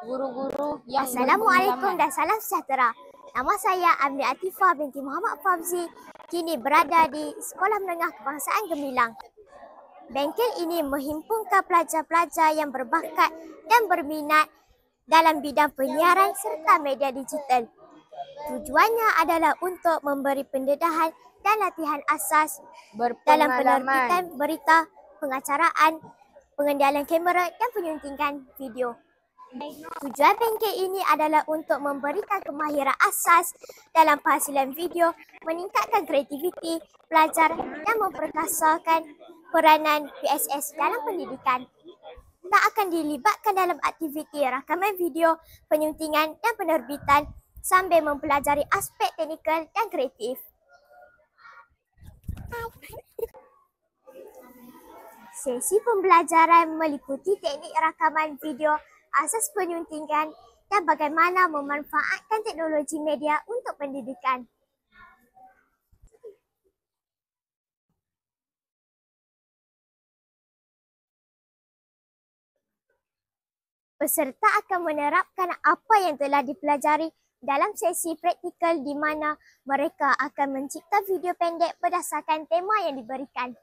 guru-guru yang Assalamualaikum dan salam sejahtera. Nama saya Amni Atifah binti Muhammad Fauzi, kini berada di Sekolah Menengah Kebangsaan Gemilang. Bengkel ini menghimpunkan pelajar-pelajar yang berbakat dan berminat dalam bidang penyiaran serta media digital. Tujuannya adalah untuk memberi pendedahan dan latihan asas dalam penerbitan berita, pengacaraan, pengendalian kamera dan penyuntingan video. Tujuan bengkel ini adalah untuk memberikan kemahiran asas dalam penghasilan video, meningkatkan kreativiti pelajar dan memperkasakan peranan PSS dalam pendidikan. Tak akan dilibatkan dalam aktiviti rakaman video, penyuntingan dan penerbitan sambil mempelajari aspek teknikal dan kreatif. Sesi pembelajaran meliputi teknik rakaman video, asas penyuntingan dan bagaimana memanfaatkan teknologi media untuk pendidikan. Peserta akan menerapkan apa yang telah dipelajari dalam sesi praktikal di mana mereka akan mencipta video pendek berdasarkan tema yang diberikan.